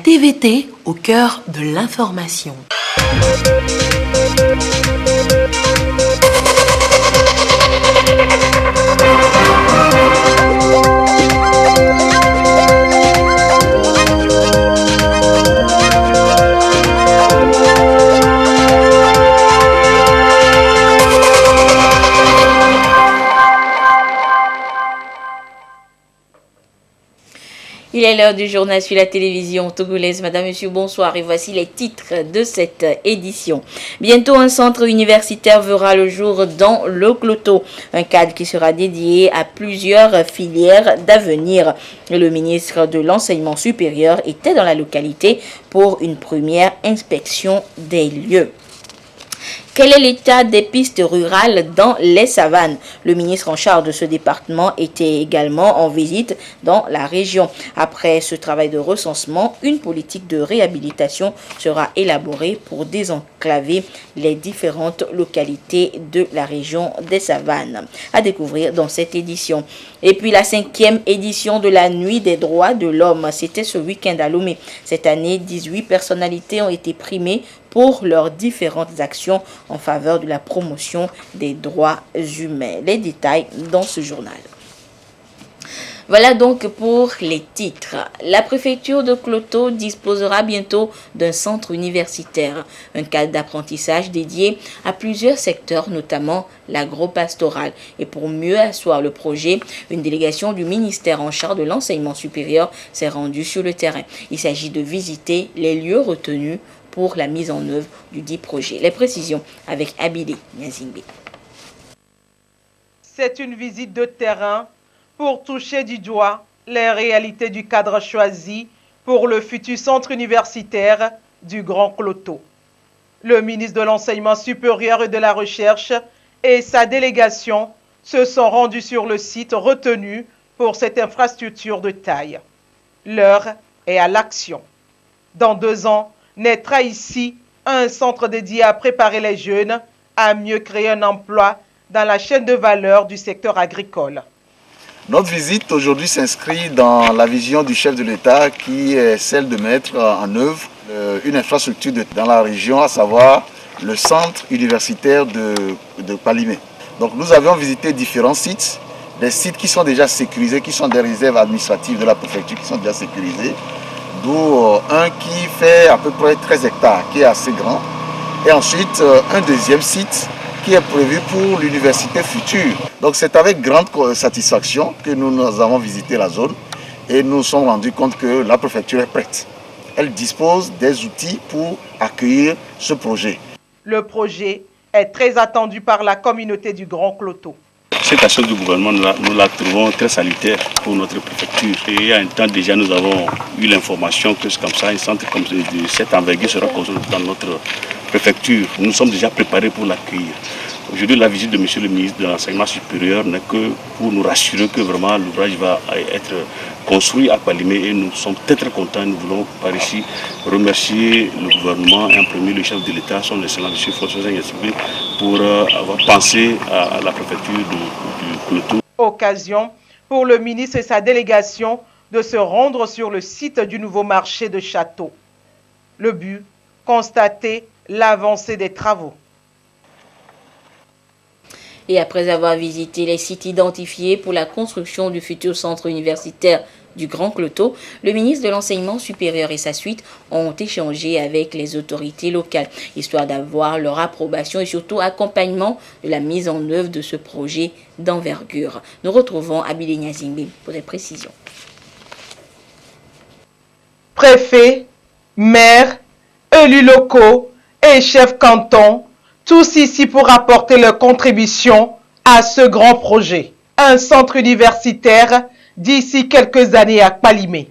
TVT au cœur de l'information. Il est l'heure du journal sur la télévision togolaise. Madame, Monsieur, bonsoir. Et voici les titres de cette édition. Bientôt, un centre universitaire verra le jour dans le Cloto. Un cadre qui sera dédié à plusieurs filières d'avenir. Le ministre de l'Enseignement supérieur était dans la localité pour une première inspection des lieux. Quel est l'état des pistes rurales dans les savanes? Le ministre en charge de ce département était également en visite dans la région. Après ce travail de recensement, une politique de réhabilitation sera élaborée pour désenclaver les différentes localités de la région des savanes. À découvrir dans cette édition. Et puis la 5e édition de la Nuit des droits de l'homme, c'était ce week-end à Lomé. Cette année, 18 personnalités ont été primées pour leurs différentes actions en faveur de la promotion des droits humains. Les détails dans ce journal. Voilà donc pour les titres. La préfecture de Cloto disposera bientôt d'un centre universitaire, un cadre d'apprentissage dédié à plusieurs secteurs, notamment l'agro-pastoral. Et pour mieux asseoir le projet, une délégation du ministère en charge de l'enseignement supérieur s'est rendue sur le terrain. Il s'agit de visiter les lieux retenus pour la mise en œuvre du dit projet. Les précisions avec Abidé Nyazingbe. C'est une visite de terrain pour toucher du doigt les réalités du cadre choisi pour le futur centre universitaire du Grand Cloto. Le ministre de l'Enseignement supérieur et de la Recherche et sa délégation se sont rendus sur le site retenu pour cette infrastructure de taille. L'heure est à l'action. Dans 2 ans, naîtra ici un centre dédié à préparer les jeunes à mieux créer un emploi dans la chaîne de valeur du secteur agricole. Notre visite aujourd'hui s'inscrit dans la vision du chef de l'État qui est celle de mettre en œuvre une infrastructure dans la région, à savoir le centre universitaire de Palimé. Donc nous avions visité différents sites, des sites qui sont déjà sécurisés, qui sont des réserves administratives de la préfecture qui sont déjà sécurisées, d'où un qui fait à peu près 13 hectares, qui est assez grand, et ensuite un deuxième site qui est prévu pour l'université future. Donc c'est avec grande satisfaction que nous avons visité la zone et nous nous sommes rendus compte que la préfecture est prête. Elle dispose des outils pour accueillir ce projet. Le projet est très attendu par la communauté du Grand Cloto. Cette action du gouvernement, nous la trouvons très salutaire pour notre préfecture. Et il y a un temps déjà, nous avons eu l'information que c'est comme ça, un centre comme de cette envergure sera construit dans notre préfecture. Nous sommes déjà préparés pour l'accueillir. Aujourd'hui, la visite de Monsieur le ministre de l'Enseignement supérieur n'est que pour nous rassurer que vraiment l'ouvrage va être construit à Palimé et nous sommes très contents. Nous voulons par ici remercier le gouvernement et en premier le chef de l'État, son excellence M. François Yassibé, pour avoir pensé à la préfecture du Cloto. Occasion pour le ministre et sa délégation de se rendre sur le site du nouveau marché de Château. Le but, constater l'avancée des travaux. Et après avoir visité les sites identifiés pour la construction du futur centre universitaire du Grand Cloto, le ministre de l'Enseignement supérieur et sa suite ont échangé avec les autorités locales, histoire d'avoir leur approbation et surtout accompagnement de la mise en œuvre de ce projet d'envergure. Nous retrouvons Abidé Nyazingbe pour des précisions. Préfet, maire, élus locaux et chefs cantons, tous ici pour apporter leur contribution à ce grand projet. Un centre universitaire d'ici quelques années à Palimé.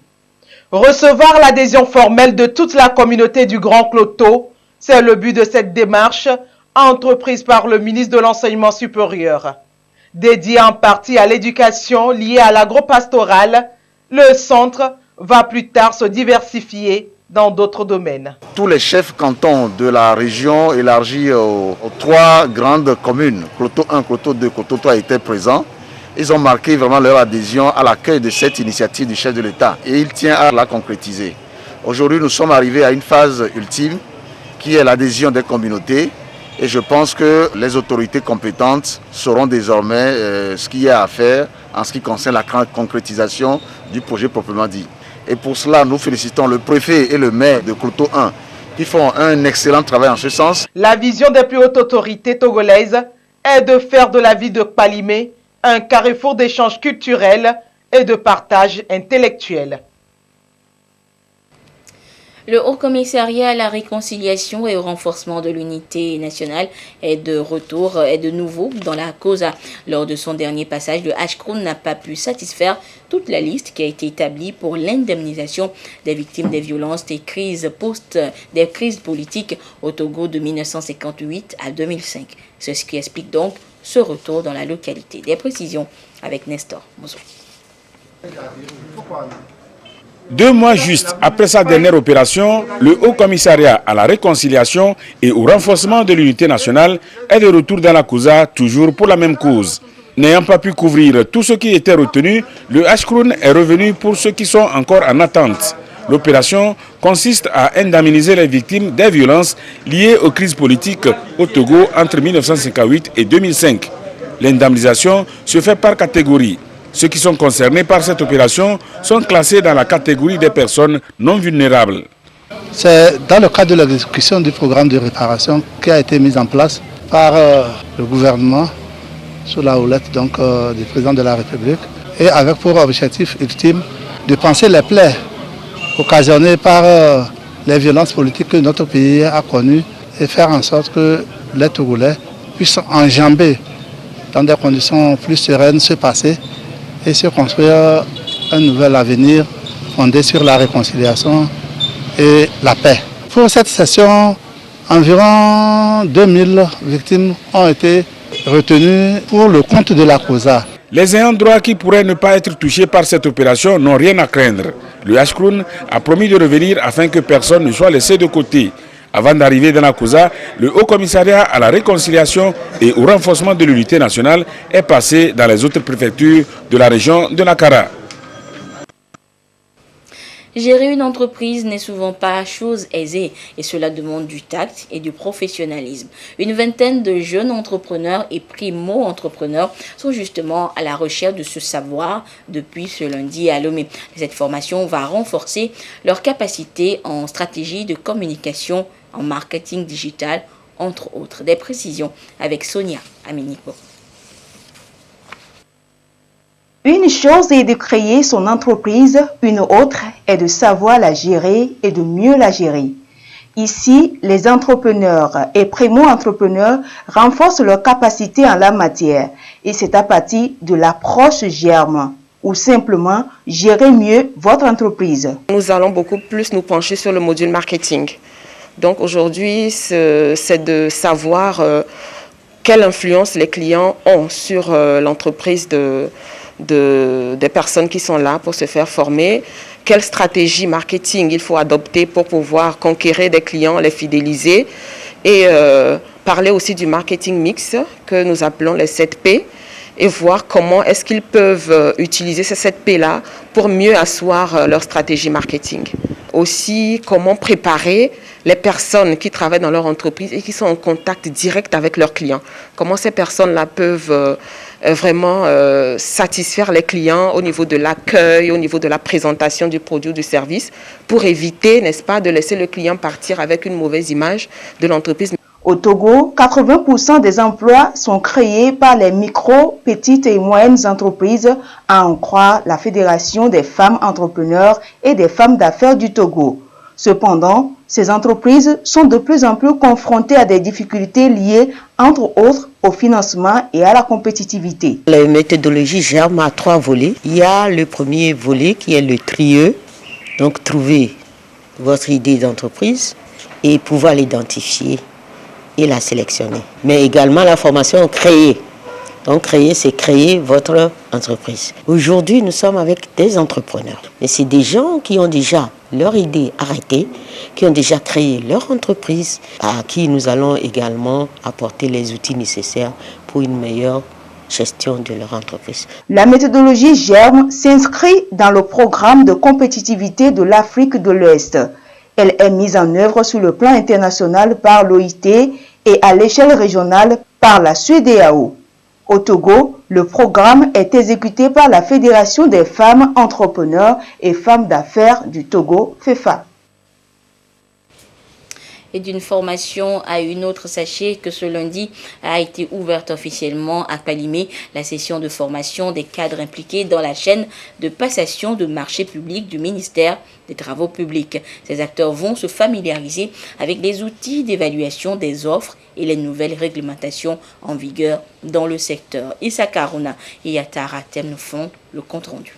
Recevoir l'adhésion formelle de toute la communauté du Grand Cloto, c'est le but de cette démarche entreprise par le ministre de l'Enseignement supérieur. Dédié en partie à l'éducation liée à l'agro-pastoral, le centre va plus tard se diversifier dans d'autres domaines. Tous les chefs cantons de la région élargie aux 3 grandes communes, Cloto 1, Cloto 2, Cloto 3 étaient présents. Ils ont marqué vraiment leur adhésion à l'accueil de cette initiative du chef de l'État et il tient à la concrétiser. Aujourd'hui, nous sommes arrivés à une phase ultime qui est l'adhésion des communautés. Et je pense que les autorités compétentes sauront désormais ce qu'il y a à faire en ce qui concerne la concrétisation du projet proprement dit. Et pour cela, nous félicitons le préfet et le maire de Kloto 1 qui font un excellent travail en ce sens. La vision des plus hautes autorités togolaises est de faire de la ville de Kpalimé un carrefour d'échanges culturels et de partage intellectuel. Le Haut Commissariat à la réconciliation et au renforcement de l'unité nationale est de nouveau dans la causa. Lors de son dernier passage, le HCROUN n'a pas pu satisfaire toute la liste qui a été établie pour l'indemnisation des victimes des violences des crises politiques au Togo de 1958 à 2005. C'est ce qui explique donc ce retour dans la localité. Des précisions avec Nestor Mozo. 2 mois juste après sa dernière opération, le Haut Commissariat à la réconciliation et au renforcement de l'unité nationale est de retour dans la causa, toujours pour la même cause. N'ayant pas pu couvrir tout ce qui était retenu, le HCROUN est revenu pour ceux qui sont encore en attente. L'opération consiste à indemniser les victimes des violences liées aux crises politiques au Togo entre 1958 et 2005. L'indemnisation se fait par catégorie. Ceux qui sont concernés par cette opération sont classés dans la catégorie des personnes non vulnérables. C'est dans le cadre de l'exécution du programme de réparation qui a été mis en place par le gouvernement sous la houlette du président de la République et avec pour objectif ultime de panser les plaies occasionnées par les violences politiques que notre pays a connues et faire en sorte que les Togolais puissent enjamber dans des conditions plus sereines ce passé et se construire un nouvel avenir fondé sur la réconciliation et la paix. Pour cette session, environ 2000 victimes ont été retenues pour le compte de la causa. Les ayants droit qui pourraient ne pas être touchés par cette opération n'ont rien à craindre. Le HCROUN a promis de revenir afin que personne ne soit laissé de côté. Avant d'arriver dans la causa, le Haut Commissariat à la réconciliation et au renforcement de l'unité nationale est passé dans les autres préfectures de la région de Nakara. Gérer une entreprise n'est souvent pas chose aisée et cela demande du tact et du professionnalisme. Une vingtaine de jeunes entrepreneurs et primo-entrepreneurs sont justement à la recherche de ce savoir depuis ce lundi à Lomé. Cette formation va renforcer leurs capacités en stratégie de communication, en marketing digital, entre autres. Des précisions avec Sonia Aminiko. Une chose est de créer son entreprise, une autre est de savoir la gérer et de mieux la gérer. Ici, les entrepreneurs et primo-entrepreneurs renforcent leurs capacités en la matière et c'est à partir de l'approche germe ou simplement gérer mieux votre entreprise. Nous allons beaucoup plus nous pencher sur le module marketing. Donc aujourd'hui, c'est de savoir quelle influence les clients ont sur l'entreprise des personnes qui sont là pour se faire former, quelle stratégie marketing il faut adopter pour pouvoir conquérir des clients, les fidéliser et parler aussi du marketing mix que nous appelons les 7P et voir comment est-ce qu'ils peuvent utiliser ces 7P-là pour mieux asseoir leur stratégie marketing. Aussi, comment préparer les personnes qui travaillent dans leur entreprise et qui sont en contact direct avec leurs clients. Comment ces personnes-là peuvent vraiment satisfaire les clients au niveau de l'accueil, au niveau de la présentation du produit ou du service pour éviter, n'est-ce pas, de laisser le client partir avec une mauvaise image de l'entreprise. Au Togo, 80% des emplois sont créés par les micro, petites et moyennes entreprises, à en croire la Fédération des femmes entrepreneurs et des femmes d'affaires du Togo. Cependant, ces entreprises sont de plus en plus confrontées à des difficultés liées, entre autres, au financement et à la compétitivité. La méthodologie germe à 3 volets. Il y a le premier volet qui est le trieux, donc trouver votre idée d'entreprise et pouvoir l'identifier et la sélectionner. Mais également la formation créer. Donc créer, c'est créer votre entreprise. Aujourd'hui, nous sommes avec des entrepreneurs. Mais c'est des gens qui ont déjà leur idée arrêtée, qui ont déjà créé leur entreprise, à qui nous allons également apporter les outils nécessaires pour une meilleure gestion de leur entreprise. La méthodologie GERME s'inscrit dans le programme de compétitivité de l'Afrique de l'Ouest. Elle est mise en œuvre sur le plan international par l'OIT et à l'échelle régionale par la CEDEAO. Au Togo, le programme est exécuté par la Fédération des femmes entrepreneurs et femmes d'affaires du Togo, FEFA. Et d'une formation à une autre, sachez que ce lundi a été ouverte officiellement à Palimé la session de formation des cadres impliqués dans la chaîne de passation de marchés publics du ministère des Travaux publics. Ces acteurs vont se familiariser avec les outils d'évaluation des offres et les nouvelles réglementations en vigueur dans le secteur. Issa Karuna et Yatara Tem nous font le compte-rendu.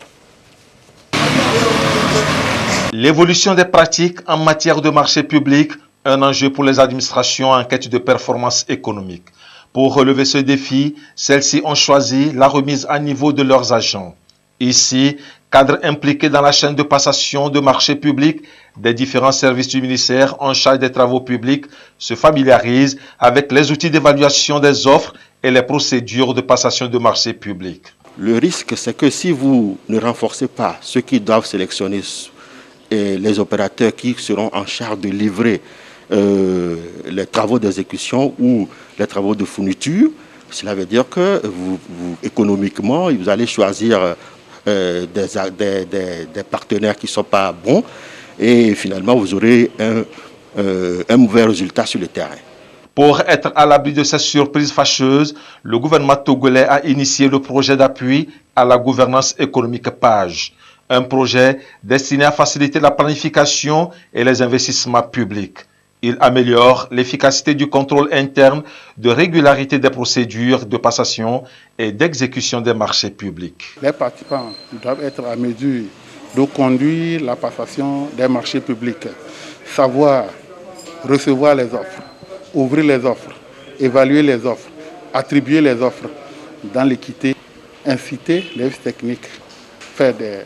L'évolution des pratiques en matière de marché public, un enjeu pour les administrations en quête de performance économique. Pour relever ce défi, celles-ci ont choisi la remise à niveau de leurs agents. Ici, cadres impliqués dans la chaîne de passation de marché public des différents services du ministère en charge des travaux publics se familiarisent avec les outils d'évaluation des offres et les procédures de passation de marché public. Le risque, c'est que si vous ne renforcez pas ceux qui doivent sélectionner les opérateurs qui seront en charge de livrer les travaux d'exécution ou les travaux de fourniture, cela veut dire que économiquement, vous allez choisir des partenaires qui ne sont pas bons et finalement vous aurez un mauvais résultat sur le terrain. Pour être à l'abri de ces surprises fâcheuses, le gouvernement togolais a initié le projet d'appui à la gouvernance économique PAGE, un projet destiné à faciliter la planification et les investissements publics. Il améliore l'efficacité du contrôle interne de régularité des procédures de passation et d'exécution des marchés publics. Les participants doivent être à mesure de conduire la passation des marchés publics, savoir recevoir les offres, ouvrir les offres, évaluer les offres, attribuer les offres dans l'équité, inciter les techniques, faire des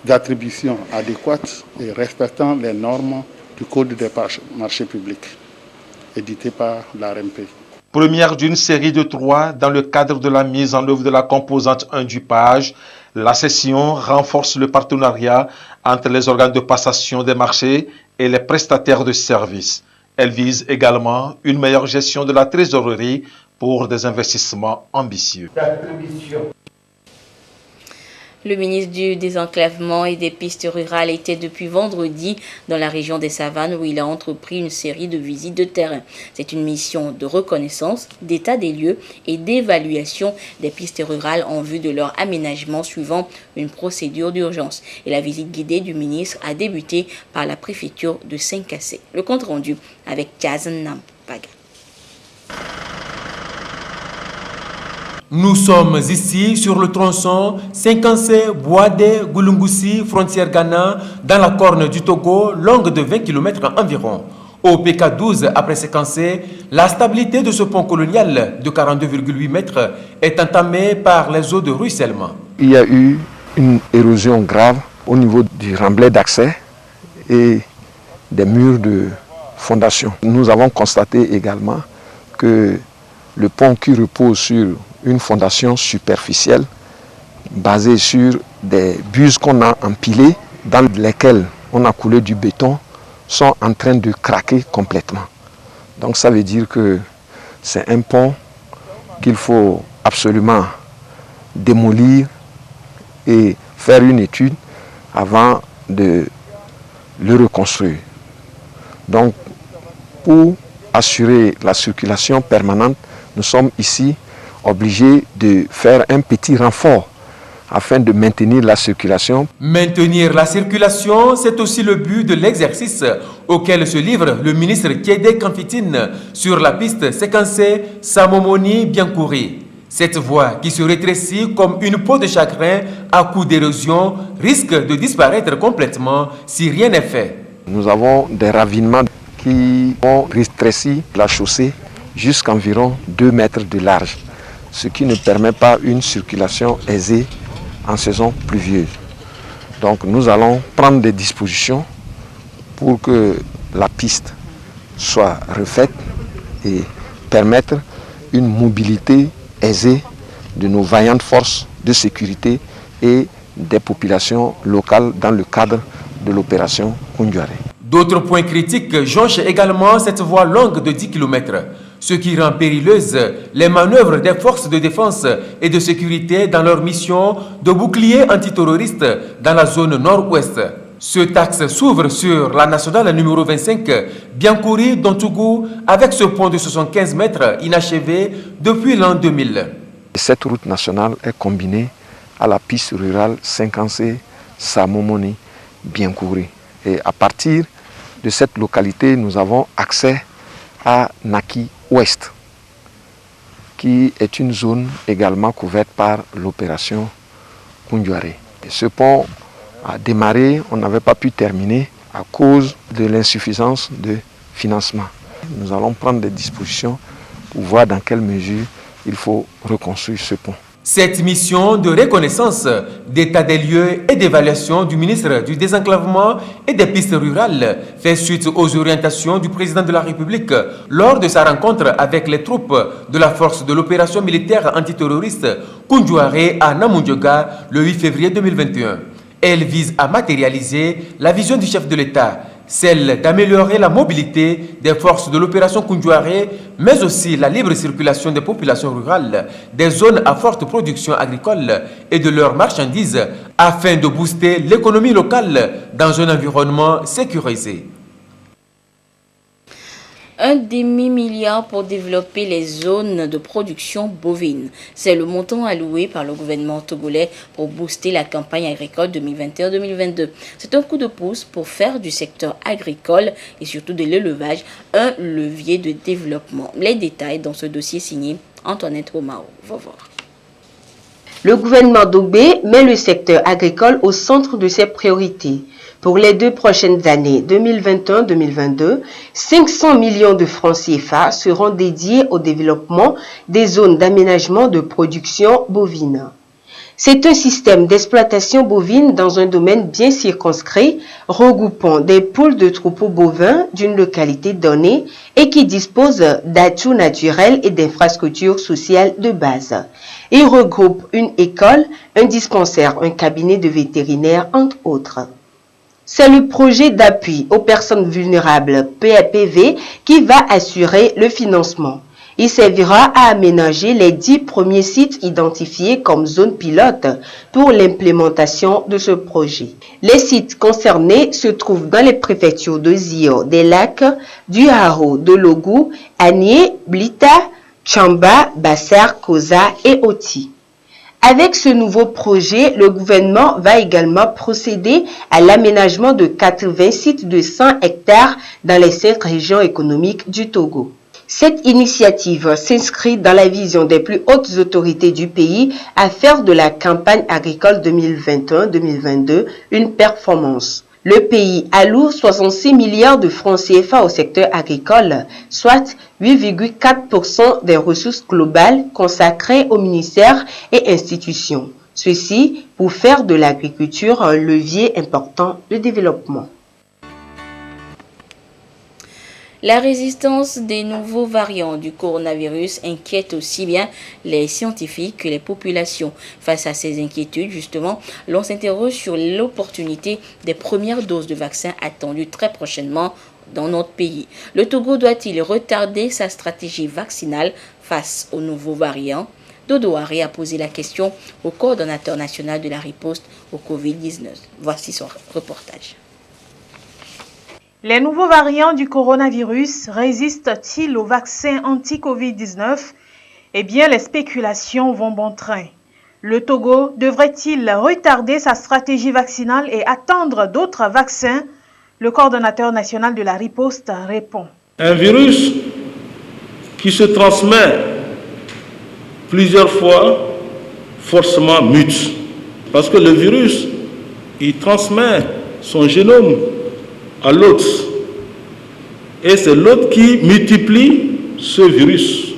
attributions adéquates et respectant les normes du Code des marchés publics, édité par l'ARMP. Première d'une série de 3 dans le cadre de la mise en œuvre de la composante 1 du PAGE, la session renforce le partenariat entre les organes de passation des marchés et les prestataires de services. Elle vise également une meilleure gestion de la trésorerie pour des investissements ambitieux. Le ministre du Désenclavement et des Pistes rurales était depuis vendredi dans la région des Savanes où il a entrepris une série de visites de terrain. C'est une mission de reconnaissance, d'état des lieux et d'évaluation des pistes rurales en vue de leur aménagement suivant une procédure d'urgence. Et la visite guidée du ministre a débuté par la préfecture de Saint-Cassé. Le compte rendu avec Kazan Nampaga. Nous sommes ici sur le tronçon Saint-Cassé-Boadé-Goulungoussi, frontière Ghana, dans la corne du Togo, longue de 20 km environ. Au PK12, après Saint-Cassé, la stabilité de ce pont colonial de 42,8 mètres est entamée par les eaux de ruissellement. Il y a eu une érosion grave au niveau du remblai d'accès et des murs de fondation. Nous avons constaté également que le pont qui repose sur une fondation superficielle basée sur des buses qu'on a empilées dans lesquelles on a coulé du béton sont en train de craquer complètement. Donc ça veut dire que c'est un pont qu'il faut absolument démolir et faire une étude avant de le reconstruire. Donc pour assurer la circulation permanente, nous sommes ici obligés de faire un petit renfort afin de maintenir la circulation. Maintenir la circulation, c'est aussi le but de l'exercice auquel se livre le ministre Kédé Kamfitine sur la piste Sékansé-Samomoni-Biancouri. Cette voie qui se rétrécit comme une peau de chagrin à coup d'érosion risque de disparaître complètement si rien n'est fait. Nous avons des ravinements qui ont rétréci la chaussée jusqu'à environ 2 mètres de large, ce qui ne permet pas une circulation aisée en saison pluvieuse. Donc nous allons prendre des dispositions pour que la piste soit refaite et permettre une mobilité aisée de nos vaillantes forces de sécurité et des populations locales dans le cadre de l'opération Koundiouaré. D'autres points critiques jonchent également cette voie longue de 10 km, ce qui rend périlleuses les manœuvres des forces de défense et de sécurité dans leur mission de bouclier antiterroriste dans la zone nord-ouest. Ce axe s'ouvre sur la nationale numéro 25, Biancouri-Dontougou, avec ce pont de 75 mètres inachevé depuis l'an 2000. Cette route nationale est combinée à la piste rurale 50C Samomoni Biancouri. Et à partir de cette localité, nous avons accès à Naki Ouest, qui est une zone également couverte par l'opération Koundiouaré. Ce pont a démarré, on n'avait pas pu terminer à cause de l'insuffisance de financement. Nous allons prendre des dispositions pour voir dans quelle mesure il faut reconstruire ce pont. Cette mission de reconnaissance, d'état des lieux et d'évaluation du ministre du Désenclavement et des pistes rurales fait suite aux orientations du président de la République lors de sa rencontre avec les troupes de la force de l'opération militaire antiterroriste Koundiouaré à Namundioga le 8 février 2021. Elle vise à matérialiser la vision du chef de l'État, celle d'améliorer la mobilité des forces de l'opération Koundiouaré, mais aussi la libre circulation des populations rurales, des zones à forte production agricole et de leurs marchandises, afin de booster l'économie locale dans un environnement sécurisé. 1 demi-milliard pour développer les zones de production bovine. C'est le montant alloué par le gouvernement togolais pour booster la campagne agricole 2021-2022. C'est un coup de pouce pour faire du secteur agricole et surtout de l'élevage un levier de développement. Les détails dans ce dossier signé Antoinette Romao. Va voir. Le gouvernement d'Ogbé met le secteur agricole au centre de ses priorités. Pour les 2 prochaines années, 2021-2022, 500 millions de francs CFA seront dédiés au développement des zones d'aménagement de production bovine. C'est un système d'exploitation bovine dans un domaine bien circonscrit, regroupant des poules de troupeaux bovins d'une localité donnée et qui dispose d'atouts naturels et d'infrastructures sociales de base. Il regroupe une école, un dispensaire, un cabinet de vétérinaire, entre autres. C'est le projet d'appui aux personnes vulnérables PAPV qui va assurer le financement. Il servira à aménager les 10 premiers sites identifiés comme zone pilote pour l'implémentation de ce projet. Les sites concernés se trouvent dans les préfectures de Zio, des Lacs, du Haro, de Logou, Agné, Blita, Chamba, Bassar, Koza et Oti. Avec ce nouveau projet, le gouvernement va également procéder à l'aménagement de 80 sites de 100 hectares dans les 5 régions économiques du Togo. Cette initiative s'inscrit dans la vision des plus hautes autorités du pays à faire de la campagne agricole 2021-2022 une performance. Le pays alloue 66 milliards de francs CFA au secteur agricole, soit 8,4% des ressources globales consacrées aux ministères et institutions. Ceci pour faire de l'agriculture un levier important de développement. La résistance des nouveaux variants du coronavirus inquiète aussi bien les scientifiques que les populations. Face à ces inquiétudes, justement, l'on s'interroge sur l'opportunité des premières doses de vaccins attendues très prochainement dans notre pays. Le Togo doit-il retarder sa stratégie vaccinale face aux nouveaux variants? Dodo Harry a posé la question au coordonnateur national de la riposte au Covid-19. Voici son reportage. Les nouveaux variants du coronavirus résistent-ils au vaccin anti-Covid-19? Eh bien, les spéculations vont bon train. Le Togo devrait-il retarder sa stratégie vaccinale et attendre d'autres vaccins? Le coordonnateur national de la riposte répond. Un virus qui se transmet plusieurs fois, forcément mute. Parce que le virus, il transmet son génome à l'autre. Et c'est l'autre qui multiplie ce virus.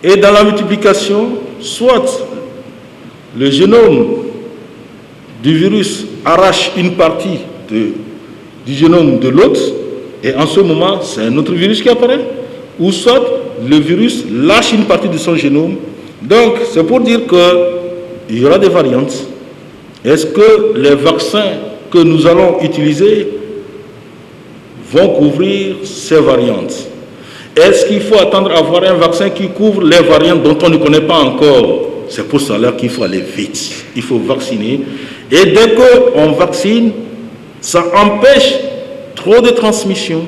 Et dans la multiplication, soit le génome du virus arrache une partie du génome de l'autre, et en ce moment, c'est un autre virus qui apparaît, ou soit le virus lâche une partie de son génome Donc, c'est pour dire qu'il y aura des variantes. Est-ce que les vaccins que nous allons utiliser vont couvrir ces variantes? Est-ce qu'il faut attendre à avoir un vaccin qui couvre les variantes dont on ne connaît pas encore? C'est pour cela qu'il faut aller vite. Il faut vacciner. Et dès qu'on vaccine, ça empêche trop de transmission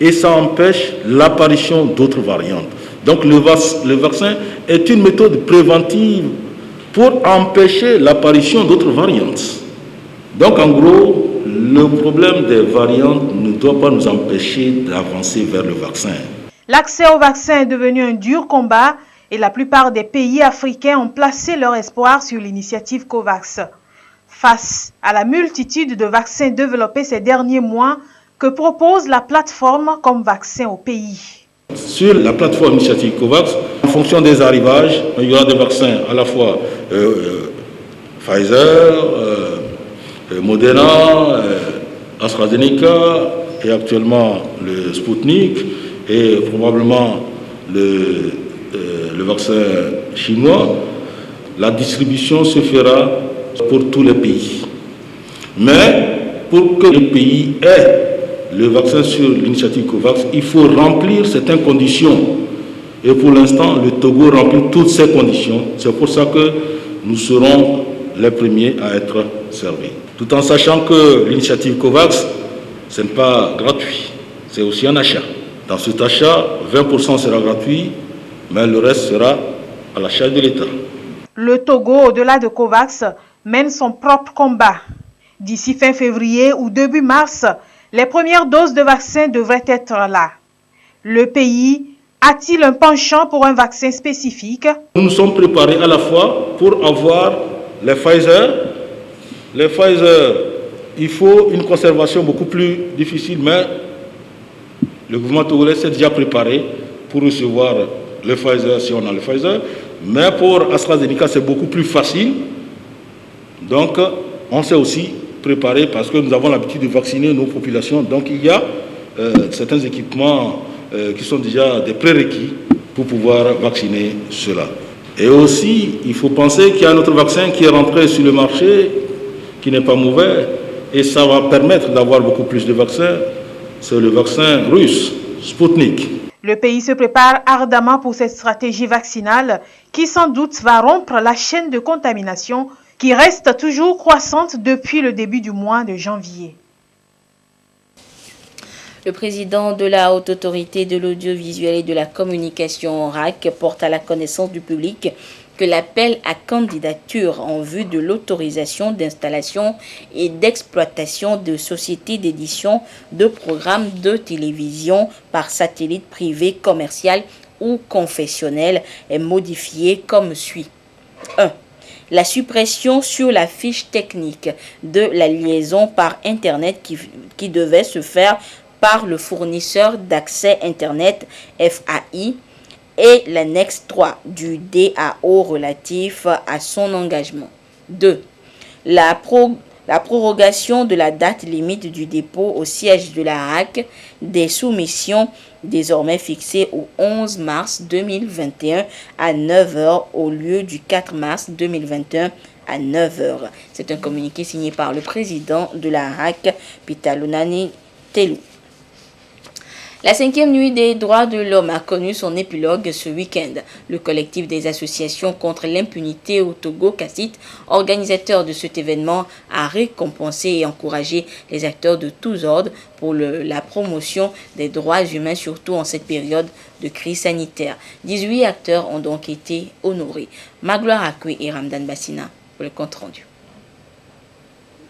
et ça empêche l'apparition d'autres variantes. Donc le vaccin est une méthode préventive pour empêcher l'apparition d'autres variantes. Donc en gros, le problème des variantes ne doit pas nous empêcher d'avancer vers le vaccin. L'accès au vaccin est devenu un dur combat et la plupart des pays africains ont placé leur espoir sur l'initiative COVAX. Face à la multitude de vaccins développés ces derniers mois, que propose la plateforme comme vaccin au pays? Sur la plateforme initiative COVAX, en fonction des arrivages, il y aura des vaccins à la fois Pfizer, Moderna, AstraZeneca et actuellement le Sputnik et probablement le vaccin chinois. La distribution se fera pour tous les pays. Mais pour que le pays ait le vaccin sur l'initiative COVAX, il faut remplir certaines conditions. Et pour l'instant, le Togo remplit toutes ces conditions. C'est pour ça que nous serons les premiers à être servis. Tout en sachant que l'initiative COVAX, ce n'est pas gratuit, c'est aussi un achat. Dans cet achat, 20% sera gratuit, mais le reste sera à la charge de l'État. Le Togo, au-delà de COVAX, mène son propre combat. D'ici fin février ou début mars, les premières doses de vaccins devraient être là. Le pays a-t-il un penchant pour un vaccin spécifique? Nous nous sommes préparés à la fois pour avoir les Pfizer. Les Pfizer, il faut une conservation beaucoup plus difficile, mais le gouvernement togolais s'est déjà préparé pour recevoir le Pfizer si on a le Pfizer. Mais pour AstraZeneca, c'est beaucoup plus facile. Donc, on s'est aussi préparé parce que nous avons l'habitude de vacciner nos populations. Donc, il y a certains équipements qui sont déjà des prérequis pour pouvoir vacciner cela. Et aussi, il faut penser qu'il y a un autre vaccin qui est rentré sur le marché, qui n'est pas mauvais, et ça va permettre d'avoir beaucoup plus de vaccins. C'est le vaccin russe, Sputnik. Le pays se prépare ardemment pour cette stratégie vaccinale qui sans doute va rompre la chaîne de contamination qui reste toujours croissante depuis le début du mois de janvier. Le président de la Haute Autorité de l'Audiovisuel et de la Communication, RAC, porte à la connaissance du public que l'appel à candidature en vue de l'autorisation d'installation et d'exploitation de sociétés d'édition de programmes de télévision par satellite privé, commercial ou confessionnel est modifié comme suit. 1. La suppression sur la fiche technique de la liaison par Internet qui devait se faire par le fournisseur d'accès Internet FAI et l'annexe 3 du DAO relatif à son engagement. 2. La prorogation de la date limite du dépôt au siège de la RAC des soumissions désormais fixée au 11 mars 2021 à 9h au lieu du 4 mars 2021 à 9h. C'est un communiqué signé par le président de la RAC, Pitalunani Telou. La 5e nuit des droits de l'homme a connu son épilogue ce week-end. Le collectif des associations contre l'impunité au Togo, CACIT, organisateur de cet événement, a récompensé et encouragé les acteurs de tous ordres pour la promotion des droits humains, surtout en cette période de crise sanitaire. 18 acteurs ont donc été honorés. Magloire Akwe et Ramdan Bassina pour le compte rendu.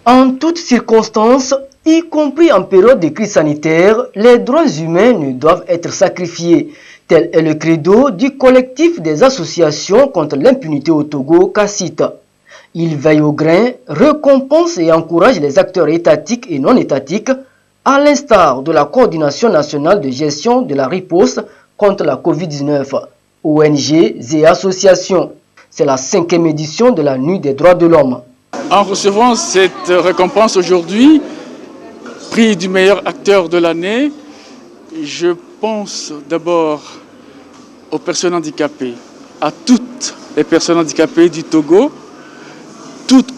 En toutes circonstances, y compris en période de crise sanitaire, les droits humains ne doivent être sacrifiés. Tel est le credo du collectif des associations contre l'impunité au Togo, CACIT. Il veille au grain, récompense et encourage les acteurs étatiques et non étatiques, à l'instar de la Coordination nationale de gestion de la riposte contre la COVID-19, ONG et associations. C'est la 5e édition de la Nuit des droits de l'homme. En recevant cette récompense aujourd'hui, prix du meilleur acteur de l'année, je pense d'abord aux personnes handicapées, à toutes les personnes handicapées du Togo, toutes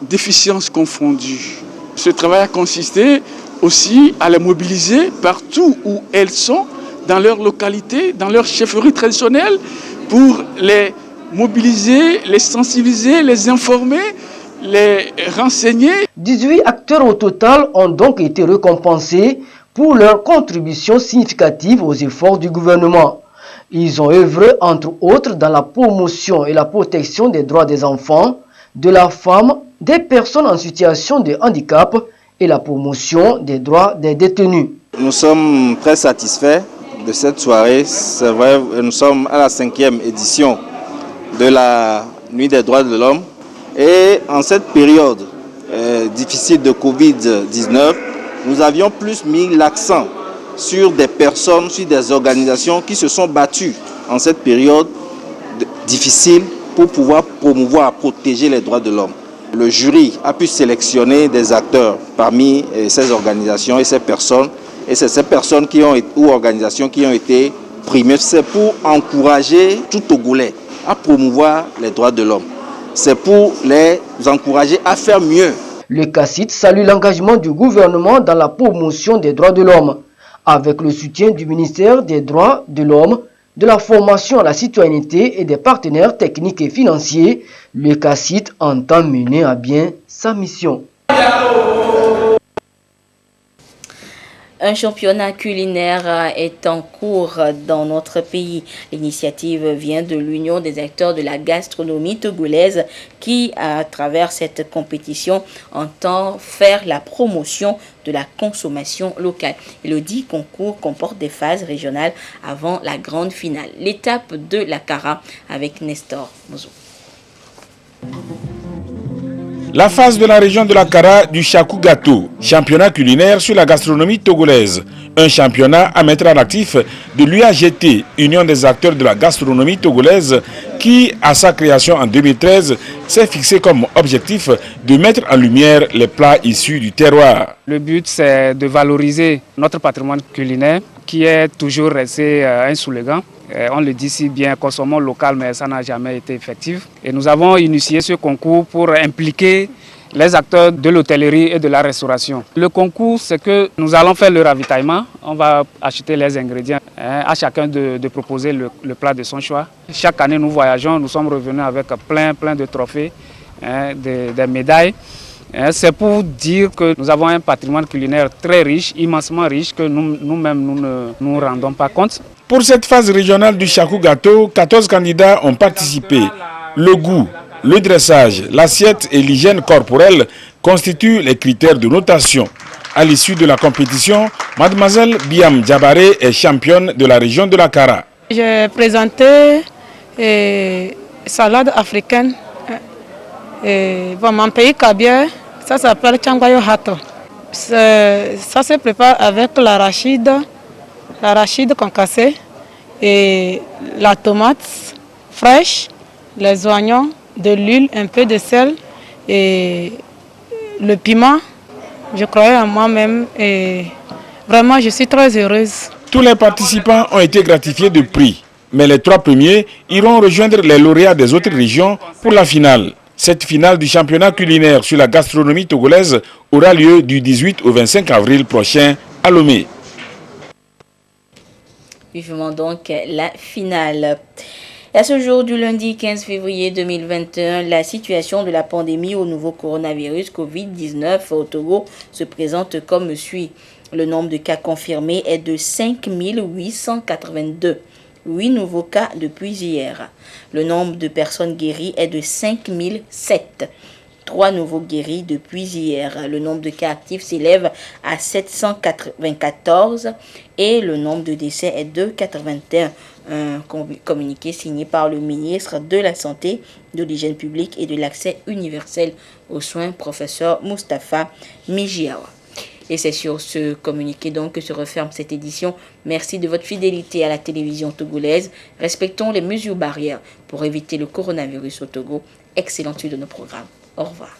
déficiences confondues. Ce travail a consisté aussi à les mobiliser partout où elles sont, dans leur localité, dans leur chefferie traditionnelle, pour les mobiliser, les sensibiliser, les informer, les renseigner. 18 acteurs au total ont donc été récompensés pour leur contribution significative aux efforts du gouvernement. Ils ont œuvré entre autres dans la promotion et la protection des droits des enfants, de la femme, des personnes en situation de handicap et la promotion des droits des détenus. Nous sommes très satisfaits de cette soirée. C'est vrai, nous sommes à la 5e édition de la Nuit des droits de l'homme. Et en cette période difficile de Covid-19, nous avions plus mis l'accent sur des personnes, sur des organisations qui se sont battues en cette période difficile pour pouvoir promouvoir, protéger les droits de l'homme. Le jury a pu sélectionner des acteurs parmi ces organisations et ces personnes. Et c'est ces personnes ou organisations qui ont été primées. C'est pour encourager tout Togolais à promouvoir les droits de l'homme. C'est pour les encourager à faire mieux. Le CACIT salue l'engagement du gouvernement dans la promotion des droits de l'homme. Avec le soutien du ministère des droits de l'homme, de la formation à la citoyenneté et des partenaires techniques et financiers, le CACIT entend mener à bien sa mission. Un championnat culinaire est en cours dans notre pays. L'initiative vient de l'Union des acteurs de la gastronomie togolaise qui, à travers cette compétition, entend faire la promotion de la consommation locale. Et le dit concours comporte des phases régionales avant la grande finale. L'étape de la Kara avec Nestor Mouzou. La phase de la région de la Kara du Chakou Gâteau, championnat culinaire sur la gastronomie togolaise. Un championnat à mettre à l'actif de l'UAGT, Union des acteurs de la gastronomie togolaise, qui, à sa création en 2013, s'est fixé comme objectif de mettre en lumière les plats issus du terroir. Le but, c'est de valoriser notre patrimoine culinaire qui est toujours resté un slogan. On le dit si bien, consommons local, mais ça n'a jamais été effectif. Et nous avons initié ce concours pour impliquer les acteurs de l'hôtellerie et de la restauration. Le concours, c'est que nous allons faire le ravitaillement. On va acheter les ingrédients, à chacun de proposer le plat de son choix. Chaque année, nous voyageons, nous sommes revenus avec plein de trophées, des médailles. C'est pour dire que nous avons un patrimoine culinaire très riche, immensement riche, que nous-mêmes nous ne nous rendons pas compte. Pour cette phase régionale du Chakou Gâteau, 14 candidats ont participé. Le goût, le dressage, l'assiette et l'hygiène corporelle constituent les critères de notation. À l'issue de la compétition, mademoiselle Biam Djabaré est championne de la région de la Kara. J'ai présenté salade africaine. Mon pays Kabia, ça s'appelle Tchangwayo Hato. Ça se prépare avec l'arachide concassée et la tomate fraîche, les oignons, de l'huile, un peu de sel et le piment. Je croyais en moi-même et vraiment je suis très heureuse. Tous les participants ont été gratifiés de prix, mais les 3 premiers iront rejoindre les lauréats des autres régions pour la finale. Cette finale du championnat culinaire sur la gastronomie togolaise aura lieu du 18 au 25 avril prochain à Lomé. Vivement donc la finale. À ce jour du lundi 15 février 2021, la situation de la pandémie au nouveau coronavirus Covid-19 au Togo se présente comme suit. Le nombre de cas confirmés est de 5 882. 8 nouveaux cas depuis hier. Le nombre de personnes guéries est de 5007. 3 nouveaux guéris depuis hier. Le nombre de cas actifs s'élève à 794 et le nombre de décès est de 81. Un communiqué signé par le ministre de la Santé, de l'Hygiène publique et de l'accès universel aux soins, professeur Moustapha Mijiawa. Et c'est sur ce communiqué donc que se referme cette édition. Merci de votre fidélité à la télévision togolaise. Respectons les mesures barrières pour éviter le coronavirus au Togo. Excellente suite de nos programmes. Au revoir.